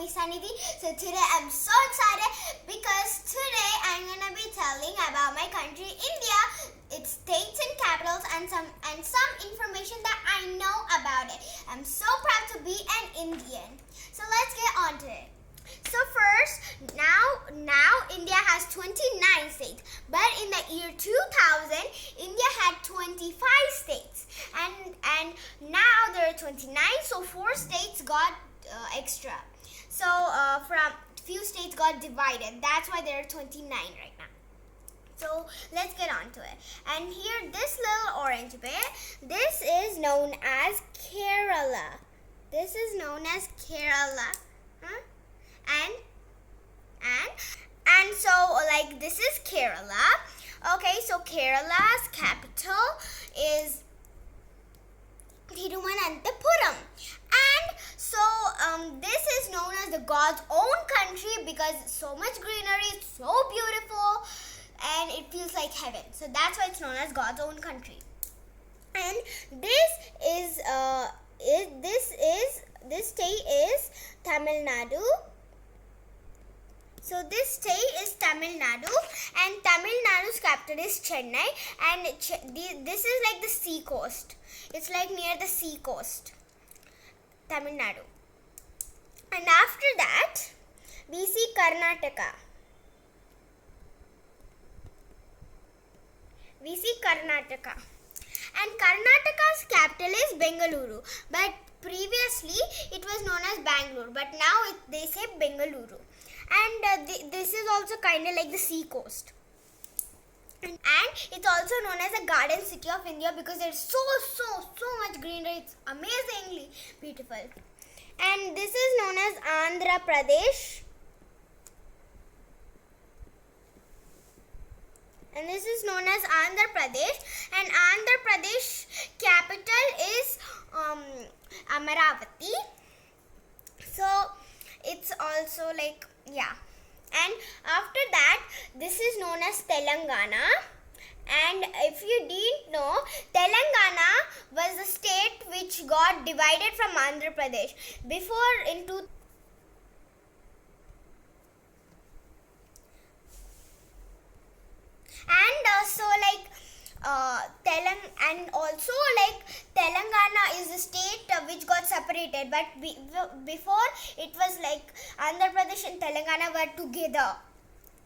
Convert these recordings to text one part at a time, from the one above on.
Sanidhi. So today I'm so excited because today I'm gonna be telling about my country India, its states and capitals, and some information that I know about it. I'm so proud to be an Indian. So let's get on to it. So first, now India has 29 states, but in the year 2000, India had 25 states, and now there are 29. So 4 states got extra. So from few states got divided. That's why there are 29 right now. So let's get on to it. And here, this little orange bit, this is known as Kerala. This is known as Kerala. Huh? And so like this is Kerala. Okay, so Kerala's capital is Thiruvananthapuram. And so this is known as the God's own country because it's so much greenery, it's so beautiful, and it feels like heaven. So that's why it's known as God's own country. And this state is Tamil Nadu. So this state is Tamil Nadu, and Tamil Nadu's capital is Chennai, and this is like the sea coast. It's like near the sea coast, Tamil Nadu. And after that, we see Karnataka. And Karnataka's capital is Bengaluru, but previously it was known as Bangalore, but now they say Bengaluru. And this is also kind of like the sea coast. And it's also known as the Garden City of India because there's so much greenery. It's amazingly beautiful. And this is known as Andhra Pradesh. And this is known as Andhra Pradesh. And Andhra Pradesh capital is Amaravati. So it's also like, yeah. And after that, this is known as Telangana. And if you didn't know, Telangana was the state which got divided from Andhra Pradesh. Before Telangana is a state which got separated, but before it was like Andhra Pradesh and Telangana were together,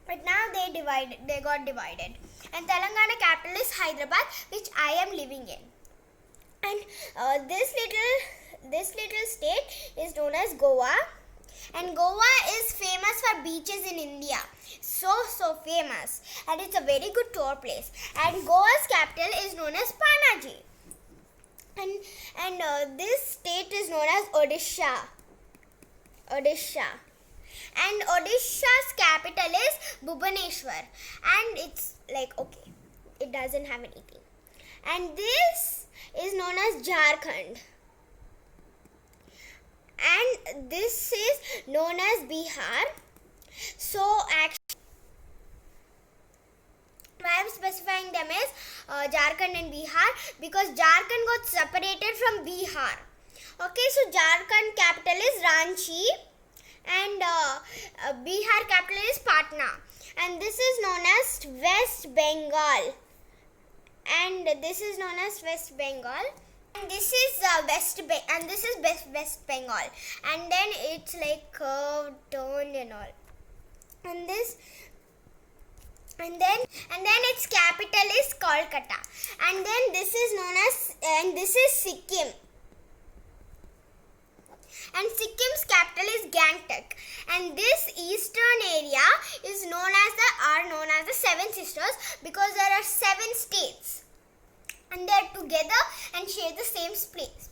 but now they got divided. And Telangana capital is Hyderabad, which I am living in. And this little state is known as Goa. And Goa is famous for beaches in India. So famous. And it's a very good tour place. And Goa's capital is known as Panaji. And this state is known as Odisha. And Odisha's capital is Bhubaneswar. And it's like, okay, it doesn't have anything. And this is known as Jharkhand. And this is known as Bihar. So actually, why I'm specifying them is Jharkhand and Bihar because Jharkhand got separated from Bihar. Okay, so Jharkhand capital is Ranchi, and Bihar capital is Patna. And this is known as West Bengal. And this is known as West Bengal. And this is West Bengal. And then it's like curved, turned, and all. And then its capital is Kolkata. And then this is Sikkim. And Sikkim's capital is Gangtok. And this eastern area is known as the Seven Sisters because there are 7 states. And they are together and share the same space.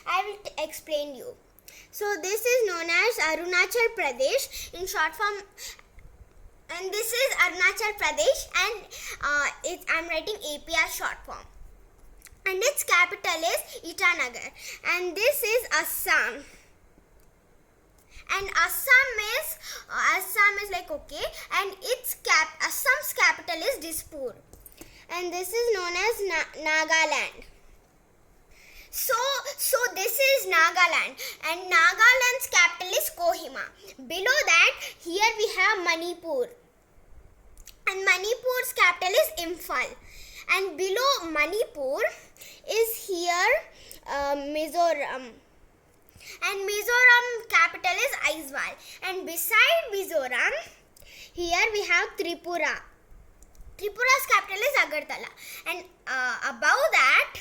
I will explain you. So this is known as Arunachal Pradesh in short form. And this is Arunachal Pradesh, and I'm writing AP as short form. And its capital is Itanagar. And this is Assam. And Assam is like okay. And Assam's capital is Dispur. And this is known as Nagaland. So this is Nagaland, and Nagaland's capital is Kohima. Below that, here we have Manipur, and Manipur's capital is Imphal. And below Manipur is here Mizoram, and Mizoram capital is Aizawl. And beside Mizoram, here we have Tripura. Tripura's capital is Agartala, and above that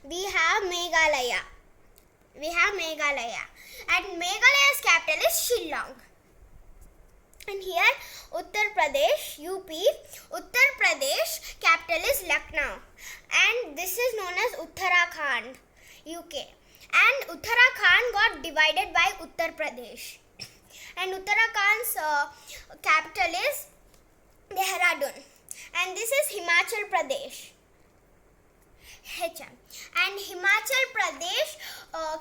we have Meghalaya. And Meghalaya's capital is Shillong. And here Uttar Pradesh, UP. Uttar Pradesh capital is Lucknow, and this is known as Uttarakhand, UK. And Uttarakhand got divided by Uttar Pradesh, and Uttarakhand's capital is Dehradun, and this is Himachal Pradesh, HM. And Himachal Pradesh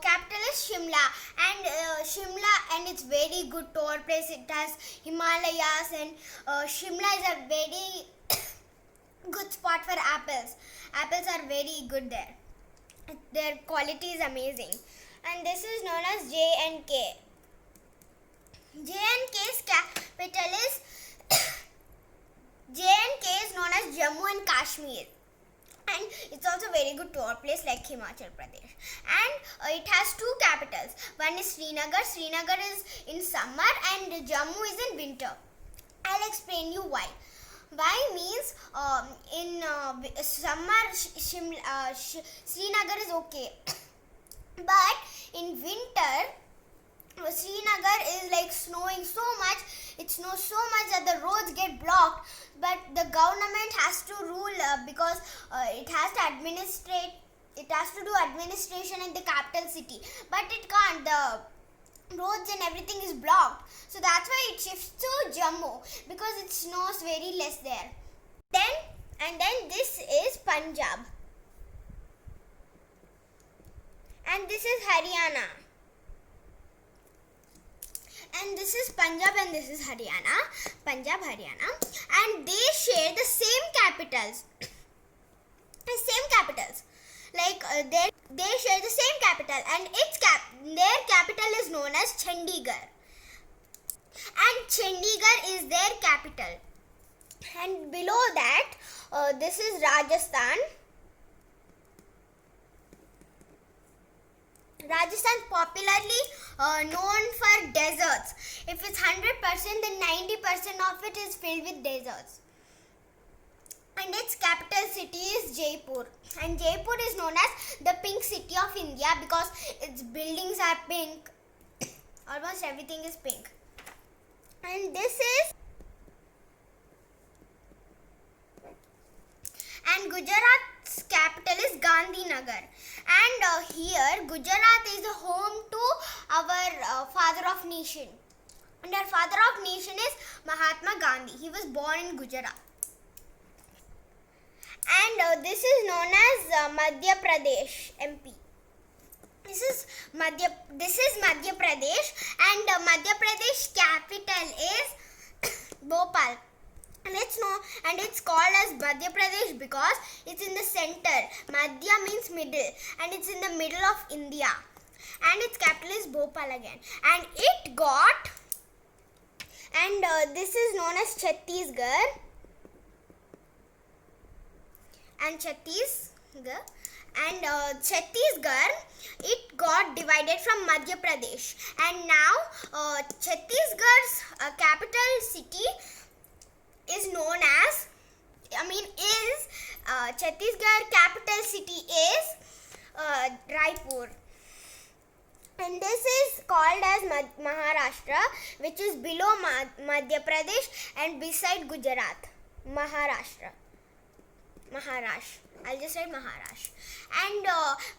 capital is Shimla, and Shimla, and it's very good tour place. It has Himalayas, and Shimla is a very good spot for apples. Apples are very good there. Their quality is amazing. And this is known as J&K. J&K's capital is J&K is known as Jammu and Kashmir, and it's also a very good tour place like Himachal Pradesh. And it has two capitals. One is Srinagar. Srinagar is in summer, and Jammu is in winter. I'll explain you why. Why means in summer Srinagar is okay, but in winter Srinagar is like snowing so much. It snows so much that the roads get blocked, but the government has to rule because it has to administrate. It has to do administration in the capital city, but it can't. The roads and everything is blocked, so that's why it shifts to Jammu, because it snows very less there. Then this is Punjab, and this is Haryana. And this is Punjab, and this is Haryana. Punjab, Haryana, and they share the same capitals. Like they share the same capital, and their capital is known as Chandigarh. And Chandigarh is their capital. And below that, this is Rajasthan. Rajasthan is popularly known for deserts. If it's 100%, then 90% of it is filled with deserts. And its capital city is Jaipur. And Jaipur is known as the pink city of India because its buildings are pink. Almost everything is pink. And this is... And Gujarat's capital is Gandhinagar. And here Gujarat is the home to our father of nation. And our father of nation is Mahatma Gandhi. He was born in Gujarat. And this is known as Madhya Pradesh, MP. This is Madhya Pradesh, and Madhya Pradesh capital is Bhopal. And it's called as Madhya Pradesh because it's in the center. Madhya means middle, and it's in the middle of India. And its capital is Bhopal again. And it got, and this is known as Chhattisgarh. And Chhattisgarh, it got divided from Madhya Pradesh. And now Chhattisgarh's capital city is known as, Chhattisgarh capital city is Raipur. And this is called as Maharashtra, which is below Madhya Pradesh and beside Gujarat. I'll just write Maharashtra. And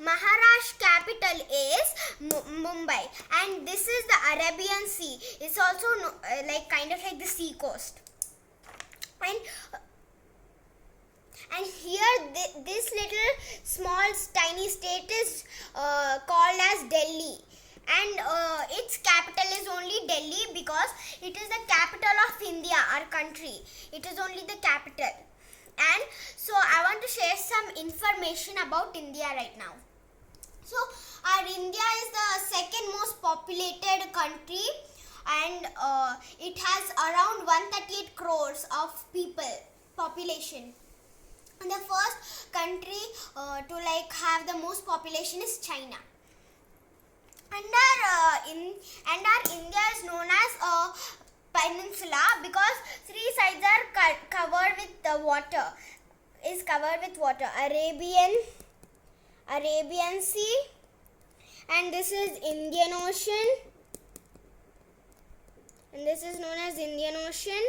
Maharashtra capital is Mumbai. And this is the Arabian Sea. It's also kind of like the sea coast. And here this little small tiny state is called as Delhi. And its capital is only Delhi because it is the capital of India, our country. It is only the capital. And so I want to share some information about India right now. So our India is the second most populated country, and it has around 138 crores of people population. And the first country to like have the most population is China. And our India is known as a peninsula because three sides are covered with the water. Is covered with water. Arabian Sea, and this is Indian Ocean, and this is known as Indian Ocean,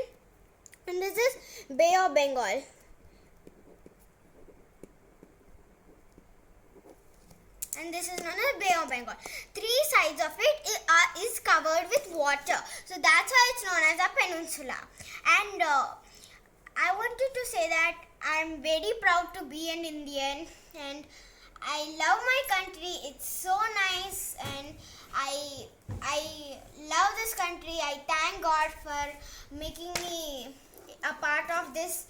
and this is Bay of Bengal. And this is known as Bay of Bengal. Three sides of it is covered with water. So that's why it's known as a peninsula. And I wanted to say that I'm very proud to be an Indian, and I love my country. It's so nice, and I love this country. I thank God for making me a part of this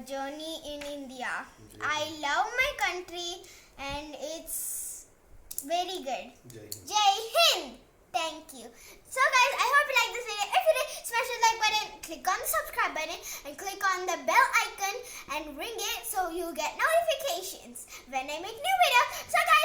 journey in India. I love my country, and it's very good. Jai Hind. Thank you. So guys, I hope you like this video. If you did, smash the like button, click on the subscribe button, and click on the bell icon and ring it so you get notifications when I make new videos. So guys,